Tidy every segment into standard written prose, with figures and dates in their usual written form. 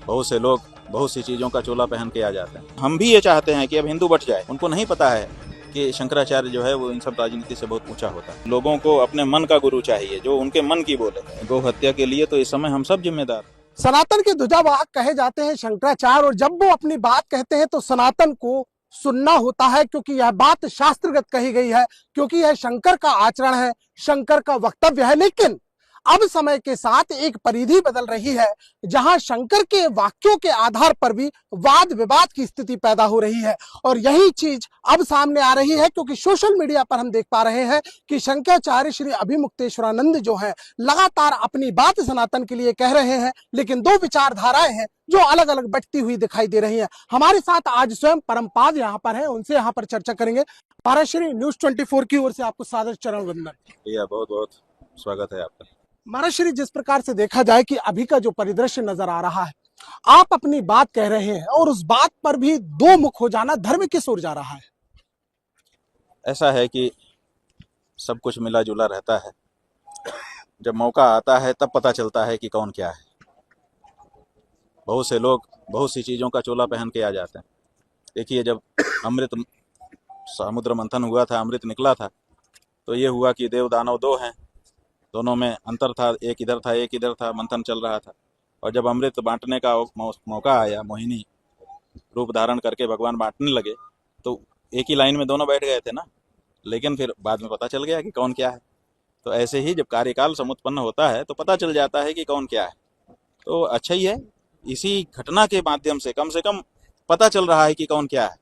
बहुत से लोग बहुत सी चीज़ों का चोला पहन के आ जाते हैं। हम भी ये चाहते हैं कि अब हिंदू बच जाए। उनको नहीं पता है कि शंकराचार्य जो है वो इन सब राजनीति से बहुत ऊंचा होता है। लोगों को अपने मन का गुरु चाहिए जो उनके मन की बोले। गौ हत्या के लिए तो इस समय हम सब जिम्मेदार। सनातन के ध्वजावाहक कहे जाते हैं शंकराचार्य, और जब वो अपनी बात कहते हैं तो सनातन को सुनना होता है, क्योंकि यह बात शास्त्रगत कही गई है, क्योंकि यह शंकर का आचरण है, शंकर का वक्तव्य है। लेकिन अब समय के साथ एक परिधि बदल रही है जहां शंकर के वाक्यों के आधार पर भी वाद विवाद की स्थिति पैदा हो रही है। और यही चीज अब सामने आ रही है क्योंकि सोशल मीडिया पर हम देख पा रहे हैं कि शंकराचार्य श्री अभिमुक्तेश्वरानंद जो है लगातार अपनी बात सनातन के लिए कह रहे हैं, लेकिन दो विचारधाराएं हैं जो अलग अलग बटती हुई दिखाई दे रही हैं। हमारे साथ आज स्वयं परमपाद यहाँ पर है, उनसे यहाँ पर चर्चा करेंगे। महाराज श्री, न्यूज 24 की ओर से आपको सादर चरण वंदन। भैया बहुत बहुत स्वागत है आपका। महाराज श्री, जिस प्रकार से देखा जाए कि अभी का जो परिदृश्य नजर आ रहा है, आप अपनी बात कह रहे हैं और उस बात पर भी दो मुख हो जाना, धर्म किस ओर जा रहा है? ऐसा है कि सब कुछ मिला जुला रहता है। जब मौका आता है तब पता चलता है कि कौन क्या है। बहुत से लोग बहुत सी चीज़ों का चोला पहन के आ जाते हैं। देखिए, जब अमृत समुद्र मंथन हुआ था, अमृत निकला था, तो ये हुआ कि देव दानव दो हैं, दोनों में अंतर था। एक इधर था, एक इधर था, मंथन चल रहा था। और जब अमृत बांटने का मौका आया, मोहिनी रूप धारण करके भगवान बांटने लगे, तो एक ही लाइन में दोनों बैठ गए थे ना। लेकिन फिर बाद में पता चल गया कि कौन क्या है। तो ऐसे ही जब कार्यकाल समुत्पन्न होता है तो पता चल जाता है कि कौन क्या है। तो अच्छा ही है, इसी घटना के माध्यम से कम पता चल रहा है कि कौन क्या है।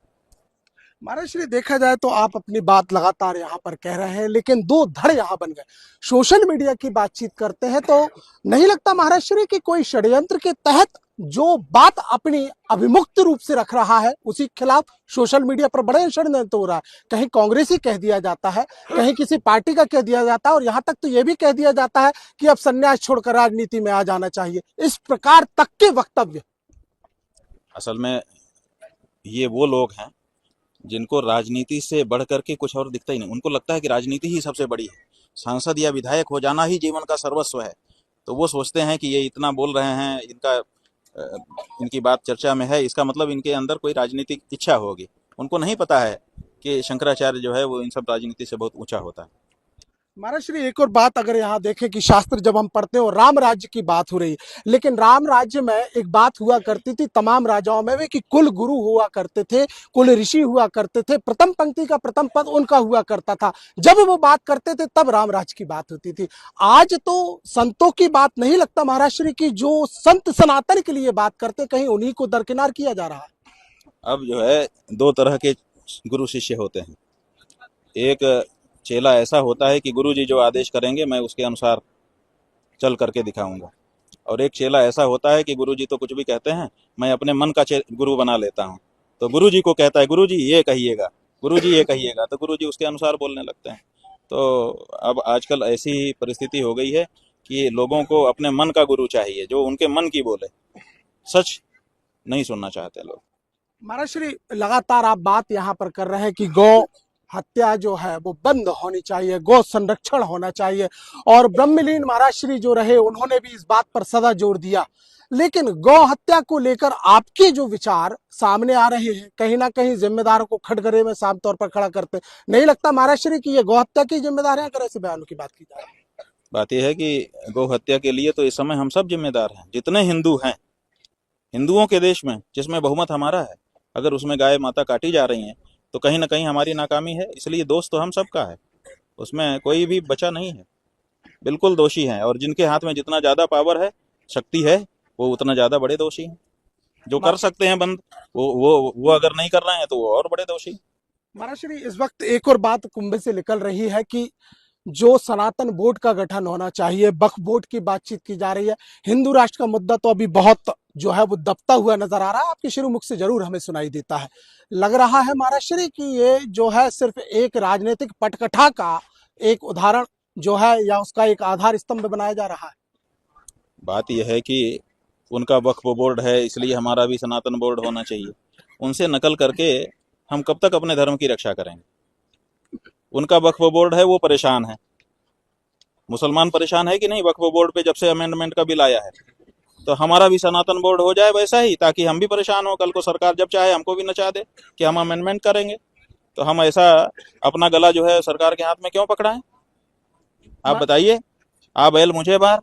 महाराज श्री, देखा जाए तो आप अपनी बात लगातार यहाँ पर कह रहे हैं, लेकिन दो धड़ यहाँ बन गए। सोशल मीडिया की बातचीत करते हैं तो नहीं लगता महाराज श्री कि कोई षड्यंत्र के तहत जो बात अपनी अभिमुक्त रूप से रख रहा है उसी के खिलाफ सोशल मीडिया पर बड़े षड्यंत्र हो रहा है? कहीं कांग्रेसी कह दिया जाता है, कहीं किसी पार्टी का कह दिया जाता है, और यहाँ तक तो यह भी कह दिया जाता है कि अब संन्यास छोड़कर राजनीति में आ जाना चाहिए। इस प्रकार तक के वक्तव्य। असल में ये वो लोग हैं जिनको राजनीति से बढ़ करके कुछ और दिखता ही नहीं। उनको लगता है कि राजनीति ही सबसे बड़ी है, सांसद या विधायक हो जाना ही जीवन का सर्वस्व है। तो वो सोचते हैं कि ये इतना बोल रहे हैं, इनकी बात चर्चा में है, इसका मतलब इनके अंदर कोई राजनीतिक इच्छा होगी। उनको नहीं पता है कि शंकराचार्य जो है वो इन सब राजनीति से बहुत ऊंचा होता है। महाराज श्री, एक और बात अगर यहाँ देखें कि शास्त्र जब हम पढ़ते हो, राम राज्य की बात हो रही, लेकिन राम राज्य में एक बात हुआ करती थी तमाम राजाओं में कि कुल गुरु हुआ करते थे, कुल ऋषि हुआ करते थे, प्रथम पंक्ति का प्रथम पद उनका हुआ करता था। जब वो बात करते थे तब राम राज्य की बात होती थी। आज तो संतों की बात नहीं लगता महाराज श्री की जो संत सनातन के लिए बात करते, कहीं उन्हीं को दरकिनार किया जा रहा है। अब जो है दो तरह के गुरु शिष्य होते हैं। एक चेला ऐसा होता है कि गुरुजी जो आदेश करेंगे मैं उसके अनुसार चल करके दिखाऊंगा, और एक चेला ऐसा होता है कि गुरुजी तो कुछ भी कहते हैं, मैं अपने मन का गुरु बना लेता हूँ। तो गुरुजी को कहता है गुरुजी ये कहिएगा, गुरुजी ये कहिएगा, तो गुरुजी उसके अनुसार बोलने लगते हैं। तो अब आजकल ऐसी ही परिस्थिति हो गई है कि लोगों को अपने मन का गुरु चाहिए जो उनके मन की बोले। सच नहीं सुनना चाहते लोग। महाराज श्री, लगातार आप बात यहाँ पर कर रहे हैं कि गौ हत्या जो है वो बंद होनी चाहिए, गौ संरक्षण होना चाहिए, और ब्रह्मलीन महाराज श्री जो रहे उन्होंने भी इस बात पर सदा जोर दिया। लेकिन गौ हत्या को लेकर आपके जो विचार सामने आ रहे हैं, कहीं ना कहीं जिम्मेदारों को खटगरे में साफ तौर पर खड़ा करते, नहीं लगता महाराज श्री कि ये गौ हत्या की जिम्मेदार है? अगर ऐसे बयानों की बात की जाए, बात यह है कि गौ हत्या के लिए तो इस समय हम सब जिम्मेदार हैं। जितने हिंदू हैं, हिंदुओं के देश में जिसमें बहुमत हमारा है, अगर उसमें गाय माता काटी जा रही हैं तो कहीं ना कहीं हमारी नाकामी है। इसलिए दोष तो हम सबका है, उसमें कोई भी बचा नहीं है, बिल्कुल दोषी हैं। और जिनके हाथ में जितना ज्यादा पावर है, शक्ति है, वो उतना ज्यादा बड़े दोषी हैं। जो कर सकते हैं बंद, वो अगर नहीं कर रहे हैं तो वो और बड़े दोषी। महाराज श्री, इस वक्त एक और बात कुंभ से निकल रही है कि जो सनातन बोर्ड का गठन होना चाहिए, वक्फ बोर्ड की बातचीत की जा रही है। हिंदू राष्ट्र का मुद्दा तो अभी बहुत जो है वो दबता हुआ नजर आ रहा है, आपके शुरू मुख से जरूर हमें सुनाई देता है। लग रहा है महाराज श्री कि ये जो है सिर्फ एक राजनीतिक पटकथा का एक उदाहरण जो है, या उसका एक आधार स्तंभ बनाया जा रहा है। बात यह है कि उनका वक्फ बोर्ड है, इसलिए हमारा भी सनातन बोर्ड होना चाहिए। उनसे नकल करके हम कब तक अपने धर्म की रक्षा करेंगे? उनका वक्फ बोर्ड है, वो परेशान है। मुसलमान परेशान है कि नहीं? वक्फ बोर्ड पे जब से अमेंडमेंट का बिल आया है, तो हमारा भी सनातन बोर्ड हो जाए वैसा ही, ताकि हम भी परेशान हो। कल को सरकार जब चाहे हमको भी नचा दे कि हम अमेंडमेंट करेंगे। तो हम ऐसा अपना गला जो है सरकार के हाथ में क्यों पकड़ाएं? आप बताइए। आप बैल मुझे बार।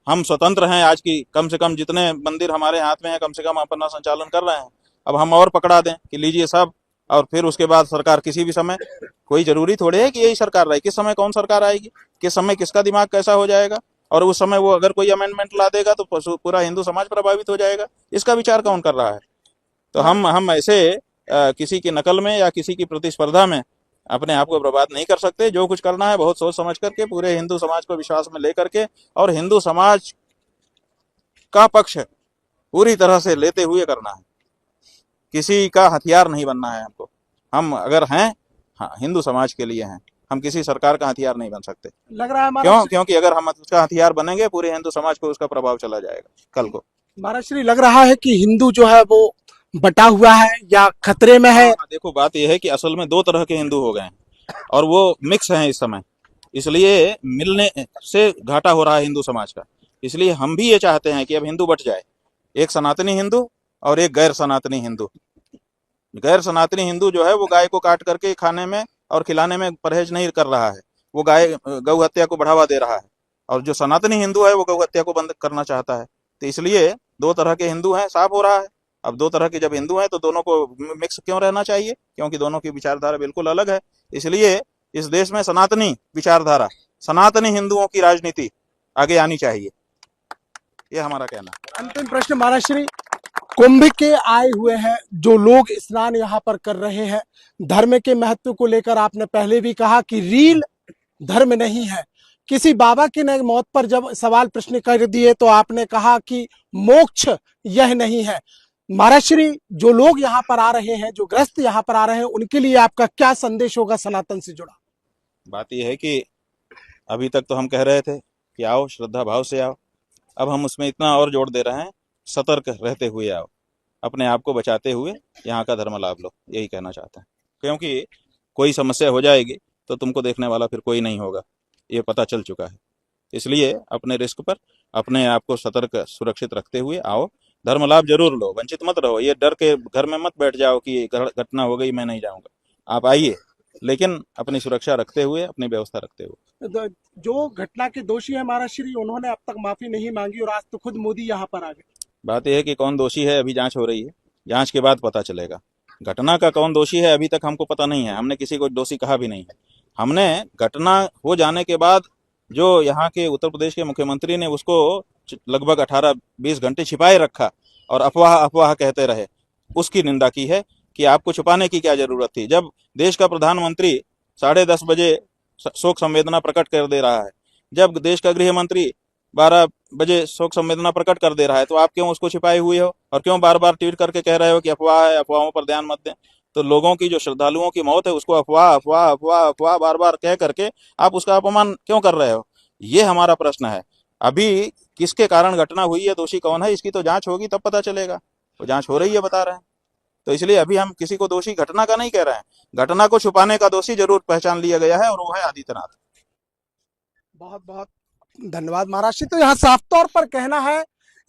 हम स्वतंत्र हैं आज की, कम से कम जितने मंदिर हमारे हाथ में है कम से कम अपना संचालन कर रहे हैं। अब हम और पकड़ा दें कि लीजिए सब, और फिर उसके बाद सरकार किसी भी समय, कोई जरूरी थोड़े है कि यही सरकार रहे, किस समय कौन सरकार आएगी, किस समय किसका दिमाग कैसा हो जाएगा, और उस समय वो अगर कोई अमेंडमेंट ला देगा तो पूरा हिंदू समाज प्रभावित हो जाएगा। इसका विचार कौन कर रहा है? तो हम ऐसे किसी की नकल में या किसी की प्रतिस्पर्धा में अपने आप को बर्बाद नहीं कर सकते। जो कुछ करना है बहुत सोच समझ करके, पूरे हिंदू समाज को विश्वास में लेकर के, और हिंदू समाज का पक्ष पूरी तरह से लेते हुए करना है। किसी का हथियार नहीं बनना है हमको। हम अगर हैं, हाँ, हिंदू समाज के लिए हैं, हम किसी सरकार का हथियार नहीं बन सकते। लग रहा है क्यों? क्योंकि अगर हम उसका हथियार बनेंगे पूरे हिंदू समाज को उसका प्रभाव चला जाएगा कल को। महाराज श्री, लग रहा है कि हिंदू जो है वो बटा हुआ है या खतरे में है। हाँ, देखो बात यह है कि असल में दो तरह के हिंदू हो गए हैं और वो मिक्स हैं इस समय, इसलिए मिलने से घाटा हो रहा है हिंदू समाज का। इसलिए हम भी ये चाहते हैं कि अब हिंदू बट जाए, एक सनातनी हिंदू और एक गैर सनातनी हिंदू। गैर सनातनी हिंदू जो है वो गाय को काट करके खाने में और खिलाने में परहेज नहीं कर रहा है, वो गौ हत्या को बढ़ावा दे रहा है। और जो सनातनी हिंदू है वो गौ हत्या को बंद करना चाहता है। तो इसलिए दो तरह के हिंदू हैं, साफ हो रहा है। अब दो तरह के जब हिंदू हैं तो दोनों को मिक्स क्यों रहना चाहिए? क्योंकि दोनों की विचारधारा बिल्कुल अलग है। इसलिए इस देश में सनातनी विचारधारा, सनातनी हिंदुओं की राजनीति आगे आनी चाहिए, ये हमारा कहना है। अंतिम प्रश्न महाराज श्री, कुंभ के आए हुए हैं जो लोग स्नान यहाँ पर कर रहे हैं, धर्म के महत्व को लेकर आपने पहले भी कहा कि रील धर्म नहीं है। किसी बाबा की ने मौत पर जब सवाल प्रश्न कर दिए तो आपने कहा कि मोक्ष यह नहीं है। महाराज श्री, जो लोग यहाँ पर आ रहे हैं, जो ग्रस्त यहाँ पर आ रहे हैं, उनके लिए आपका क्या संदेश होगा सनातन से जुड़ा? बात यह है कि अभी तक तो हम कह रहे थे कि आओ श्रद्धा भाव से आओ, अब हम उसमें इतना और जोर दे रहे हैं, सतर्क रहते हुए आओ, अपने आप को बचाते हुए यहाँ का धर्म लाभ लो, यही कहना चाहते हैं। क्योंकि कोई समस्या हो जाएगी तो तुमको देखने वाला फिर कोई नहीं होगा, ये पता चल चुका है। इसलिए अपने रिस्क पर अपने आप को सतर्क सुरक्षित रखते हुए आओ, धर्म लाभ जरूर लो, वंचित मत रहो। ये डर के घर में मत बैठ जाओ कि घटना हो गई मैं नहीं जाऊंगा। आप आइए, लेकिन अपनी सुरक्षा रखते हुए, अपनी व्यवस्था रखते हुए। जो घटना के दोषी है महाराज श्री, उन्होंने अब तक माफी नहीं मांगी और आज तो खुद मोदी यहाँ पर आ गए। बात यह है कि कौन दोषी है अभी जांच हो रही है, जांच के बाद पता चलेगा। घटना का कौन दोषी है अभी तक हमको पता नहीं है, हमने किसी को दोषी कहा भी नहीं है। हमने घटना हो जाने के बाद जो यहाँ के उत्तर प्रदेश के मुख्यमंत्री ने उसको लगभग 18-20 घंटे छिपाए रखा और अफवाह अफवाह कहते रहे, उसकी निंदा की है कि आपको छुपाने की क्या जरूरत थी। जब देश का प्रधानमंत्री 10:30 बजे शोक संवेदना प्रकट कर दे रहा है, जब देश का गृह मंत्री 12 बजे शोक संवेदना प्रकट कर दे रहा है, तो आप क्यों उसको छिपाए हुए हो और क्यों बार बार ट्वीट करके कह रहे हो कि अफवाह है, अफवाहों पर ध्यान मत दें। तो लोगों की, जो श्रद्धालुओं की मौत है, उसको अफवाह अफवाह अफवाह अफवाह बार बार कह करके आप उसका अपमान क्यों कर रहे हो, ये हमारा प्रश्न है। अभी किसके कारण घटना हुई है, दोषी कौन है, इसकी तो जांच होगी तब पता चलेगा। वो जांच हो रही है बता रहे हैं। तो इसलिए अभी हम किसी को दोषी घटना का नहीं कह रहे हैं, घटना को छुपाने का दोषी जरूर पहचान लिया गया है और वो है आदित्यनाथ। बहुत बहुत धन्यवाद महाराज श्री। तो यहाँ साफ तौर पर कहना है,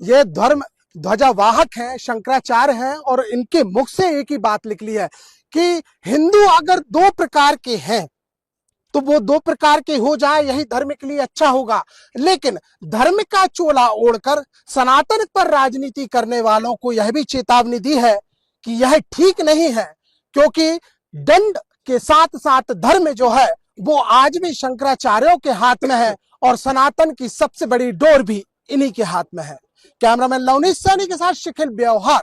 ये धर्म ध्वजावाहक हैं, शंकराचार्य हैं, और इनके मुख से एक ही बात निकली है कि हिंदू अगर दो प्रकार के हैं तो वो दो प्रकार के हो जाए, यही धर्म के लिए अच्छा होगा। लेकिन धर्म का चोला ओढ़कर सनातन पर राजनीति करने वालों को यह भी चेतावनी दी है कि यह ठीक नहीं है, क्योंकि दंड के साथ साथ धर्म जो है वो आज भी शंकराचार्यों के हाथ में है और सनातन की सबसे बड़ी डोर भी इन्हीं के हाथ में है। कैमरामैन लवनीश सैनी के साथ शिखिल ब्यौहार,